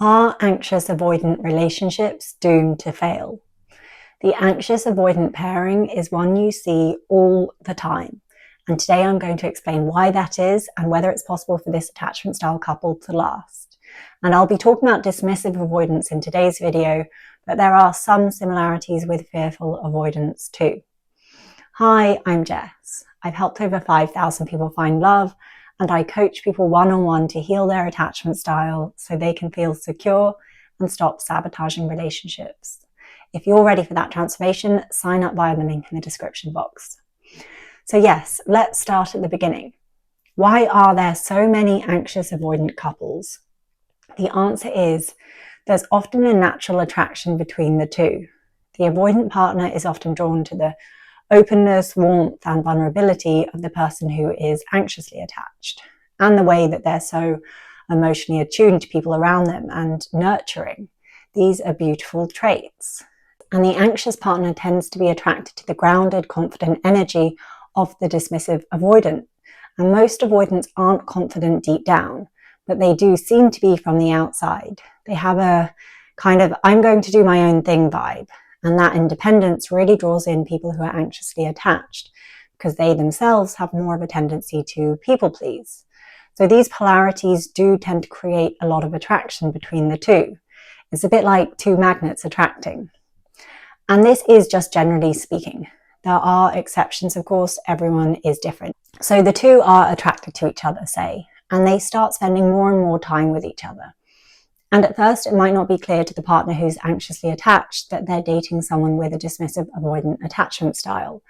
Are anxious-avoidant relationships doomed to fail? The anxious-avoidant pairing is one you see all the time. And today I'm going to explain why that is and whether it's possible for this attachment style couple to last. And I'll be talking about dismissive avoidance in today's video, but there are some similarities with fearful avoidance too. Hi, I'm Jess. I've helped over 5,000 people find love, and I coach people one-on-one to heal their attachment style so they can feel secure and stop sabotaging relationships. If you're ready for that transformation, sign up via the link in the description box. So yes, let's start at the beginning. Why are there so many anxious avoidant couples? The answer is there's often a natural attraction between the two. The avoidant partner is often drawn to the openness, warmth, and vulnerability of the person who is anxiously attached, and the way that they're so emotionally attuned to people around them and nurturing. These are beautiful traits. And the anxious partner tends to be attracted to the grounded, confident energy of the dismissive avoidant. And most avoidants aren't confident deep down, but they do seem to be from the outside. They have a kind of, I'm going to do my own thing vibe. And that independence really draws in people who are anxiously attached because they themselves have more of a tendency to people please. So these polarities do tend to create a lot of attraction between the two. It's a bit like two magnets attracting. And this is just generally speaking. There are exceptions, of course, everyone is different. So the two are attracted to each other, say, and they start spending more and more time with each other. And at first, it might not be clear to the partner who's anxiously attached that they're dating someone with a dismissive avoidant attachment style,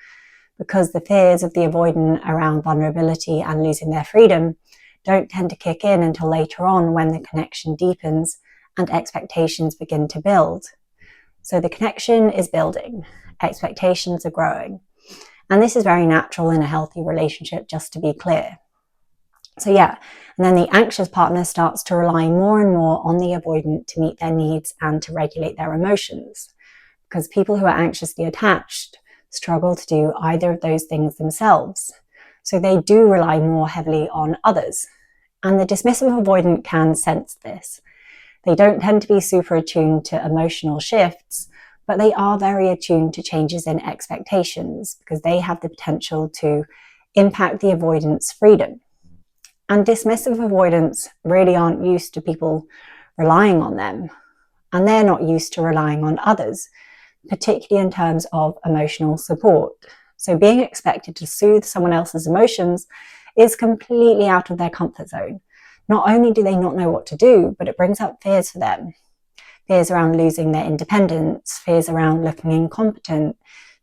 because the fears of the avoidant around vulnerability and losing their freedom don't tend to kick in until later on when the connection deepens and expectations begin to build. So the connection is building, expectations are growing. And this is very natural in a healthy relationship, just to be clear. So yeah, and then the anxious partner starts to rely more and more on the avoidant to meet their needs and to regulate their emotions. Because people who are anxiously attached struggle to do either of those things themselves. So they do rely more heavily on others. And the dismissive avoidant can sense this. They don't tend to be super attuned to emotional shifts, but they are very attuned to changes in expectations because they have the potential to impact the avoidant's freedom. And dismissive avoidants really aren't used to people relying on them, and they're not used to relying on others, particularly in terms of emotional support. So being expected to soothe someone else's emotions is completely out of their comfort zone. Not only do they not know what to do, but it brings up fears for them. Fears around losing their independence, fears around looking incompetent,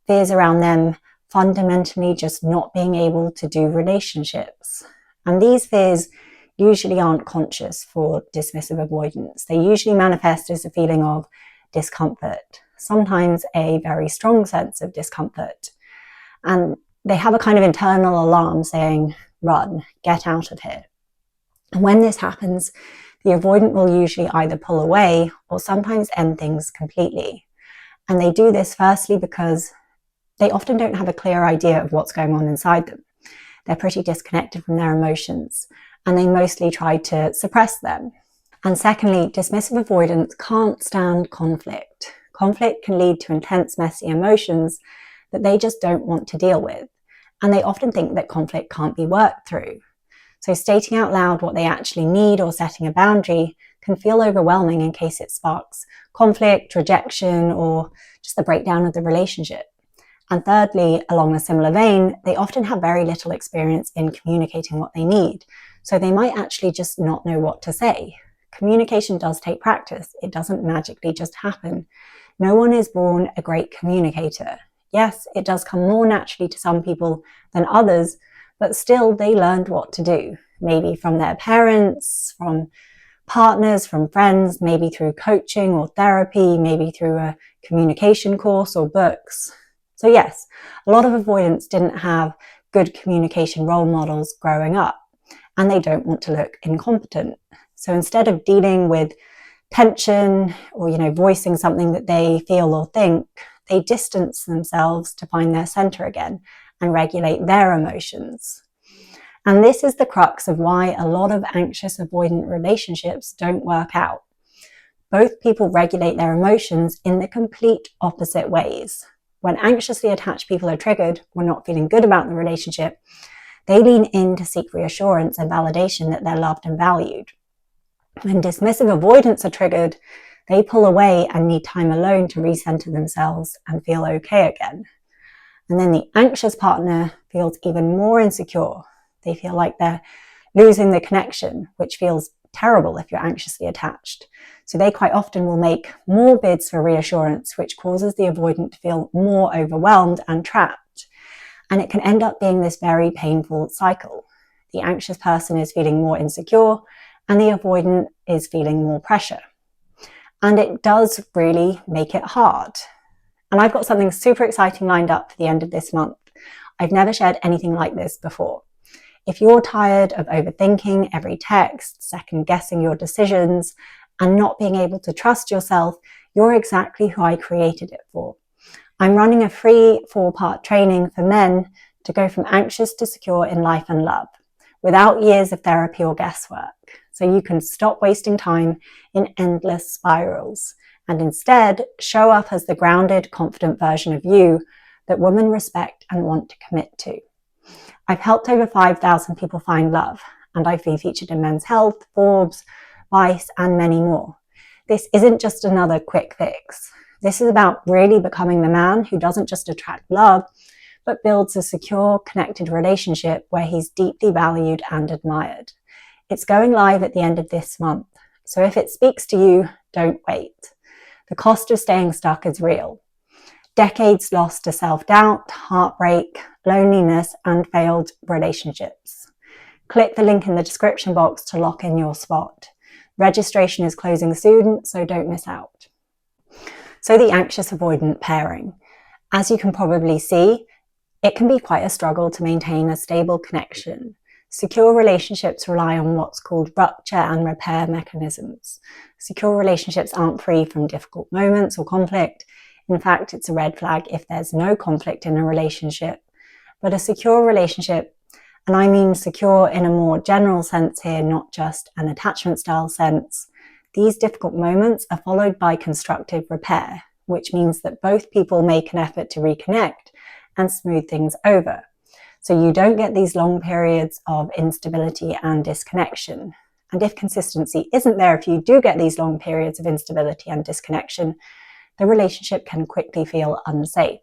fears around them fundamentally just not being able to do relationships. And these fears usually aren't conscious for dismissive avoidance. They usually manifest as a feeling of discomfort, sometimes a very strong sense of discomfort. And they have a kind of internal alarm saying, run, get out of here. And when this happens, the avoidant will usually either pull away or sometimes end things completely. And they do this firstly because they often don't have a clear idea of what's going on inside them. They're pretty disconnected from their emotions, and they mostly try to suppress them. And secondly, dismissive avoidants can't stand conflict. Conflict can lead to intense, messy emotions that they just don't want to deal with. And they often think that conflict can't be worked through. So stating out loud what they actually need or setting a boundary can feel overwhelming in case it sparks conflict, rejection, or just the breakdown of the relationship. And thirdly, along a similar vein, they often have very little experience in communicating what they need. So they might actually just not know what to say. Communication does take practice. It doesn't magically just happen. No one is born a great communicator. Yes, it does come more naturally to some people than others, but still they learned what to do. Maybe from their parents, from partners, from friends, maybe through coaching or therapy, maybe through a communication course or books. So yes, a lot of avoidants didn't have good communication role models growing up, and they don't want to look incompetent. So instead of dealing with tension or, voicing something that they feel or think, they distance themselves to find their center again and regulate their emotions. And this is the crux of why a lot of anxious avoidant relationships don't work out. Both people regulate their emotions in the complete opposite ways. When anxiously attached people are triggered or not feeling good about the relationship, they lean in to seek reassurance and validation that they're loved and valued. When dismissive avoidants are triggered, they pull away and need time alone to recenter themselves and feel okay again. And then the anxious partner feels even more insecure. They feel like they're losing the connection, which feels terrible if you're anxiously attached. So they quite often will make more bids for reassurance, which causes the avoidant to feel more overwhelmed and trapped. And it can end up being this very painful cycle. The anxious person is feeling more insecure, and the avoidant is feeling more pressure. And it does really make it hard. And I've got something super exciting lined up for the end of this month. I've never shared anything like this before. If you're tired of overthinking every text, second-guessing your decisions, and not being able to trust yourself, you're exactly who I created it for. I'm running a free 4-part training for men to go from anxious to secure in life and love, without years of therapy or guesswork. So you can stop wasting time in endless spirals and instead show up as the grounded, confident version of you that women respect and want to commit to. I've helped over 5,000 people find love, and I've been featured in Men's Health, Forbes, Vice, and many more. This isn't just another quick fix. This is about really becoming the man who doesn't just attract love, but builds a secure, connected relationship where he's deeply valued and admired. It's going live at the end of this month, so if it speaks to you, don't wait. The cost of staying stuck is real. Decades lost to self-doubt, heartbreak, loneliness, and failed relationships. Click the link in the description box to lock in your spot. Registration is closing soon, so don't miss out. So the anxious-avoidant pairing. As you can probably see, it can be quite a struggle to maintain a stable connection. Secure relationships rely on what's called rupture and repair mechanisms. Secure relationships aren't free from difficult moments or conflict. In fact, it's a red flag if there's no conflict in a relationship. But a secure relationship, and I mean secure in a more general sense here, not just an attachment style sense, these difficult moments are followed by constructive repair, which means that both people make an effort to reconnect and smooth things over. So you don't get these long periods of instability and disconnection. And if consistency isn't there, if you do get these long periods of instability and disconnection, the relationship can quickly feel unsafe.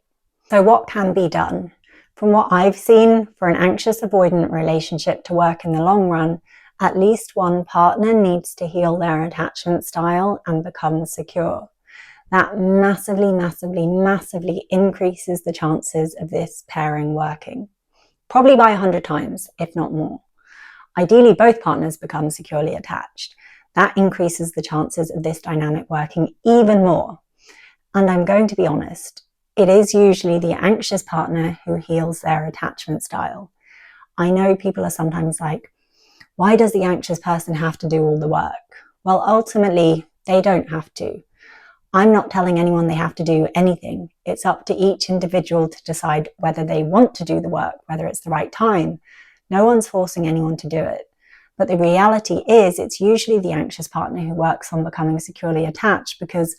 So what can be done? From what I've seen, for an anxious-avoidant relationship to work in the long run, at least one partner needs to heal their attachment style and become secure. That massively, massively, massively increases the chances of this pairing working. Probably by 100 times, if not more. Ideally, both partners become securely attached. That increases the chances of this dynamic working even more. And I'm going to be honest, it is usually the anxious partner who heals their attachment style. I know people are sometimes like, why does the anxious person have to do all the work? Well, ultimately, they don't have to. I'm not telling anyone they have to do anything. It's up to each individual to decide whether they want to do the work, whether it's the right time. No one's forcing anyone to do it. But the reality is it's usually the anxious partner who works on becoming securely attached because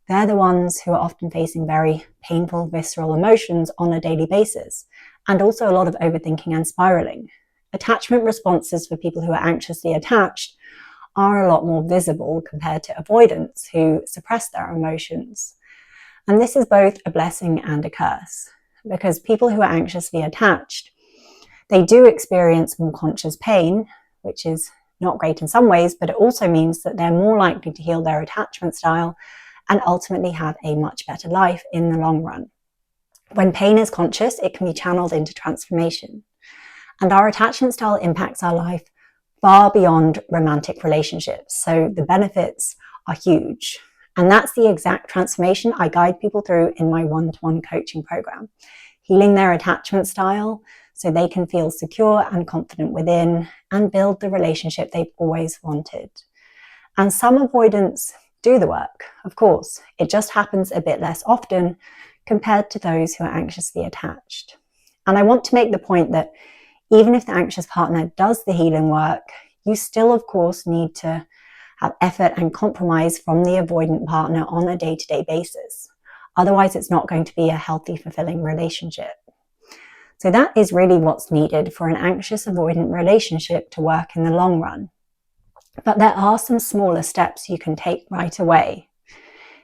they're the ones who are often facing very painful, visceral emotions on a daily basis, and also a lot of overthinking and spiraling. Attachment responses for people who are anxiously attached are a lot more visible compared to avoidants who suppress their emotions. And this is both a blessing and a curse, because people who are anxiously attached, they do experience more conscious pain, which is not great in some ways, but it also means that they're more likely to heal their attachment style and ultimately have a much better life in the long run. When pain is conscious, it can be channeled into transformation. And our attachment style impacts our life far beyond romantic relationships. So the benefits are huge. And that's the exact transformation I guide people through in my one-to-one coaching program. Healing their attachment style so they can feel secure and confident within and build the relationship they've always wanted. And some avoidants do the work, of course. It just happens a bit less often compared to those who are anxiously attached. And I want to make the point that even if the anxious partner does the healing work, you still, of course, need to have effort and compromise from the avoidant partner on a day-to-day basis. Otherwise, it's not going to be a healthy, fulfilling relationship. So that is really what's needed for an anxious-avoidant relationship to work in the long run. But there are some smaller steps you can take right away.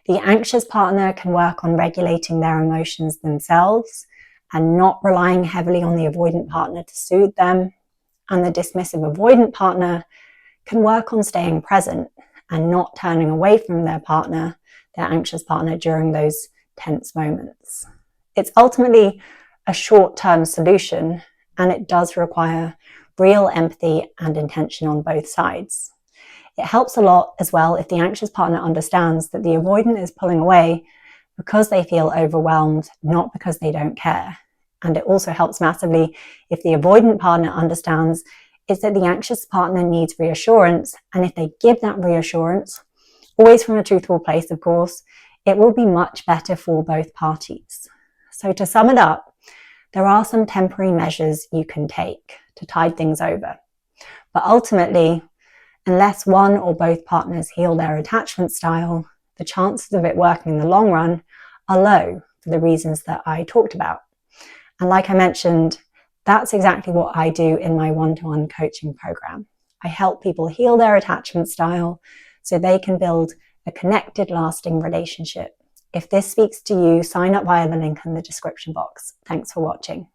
The anxious partner can work on regulating their emotions themselves and not relying heavily on the avoidant partner to soothe them. And the dismissive avoidant partner can work on staying present and not turning away from their partner, their anxious partner, during those tense moments. It's ultimately a short-term solution, and it does require real empathy and intention on both sides. It helps a lot as well if the anxious partner understands that the avoidant is pulling away because they feel overwhelmed, not because they don't care. And it also helps massively if the avoidant partner understands is that the anxious partner needs reassurance, and if they give that reassurance, always from a truthful place, of course, it will be much better for both parties. So to sum it up, there are some temporary measures you can take to tide things over. But ultimately, unless one or both partners heal their attachment style, the chances of it working in the long run are low for the reasons that I talked about. And like I mentioned, that's exactly what I do in my one-to-one coaching program. I help people heal their attachment style so they can build a connected, lasting relationship. If this speaks to you, sign up via the link in the description box. Thanks for watching.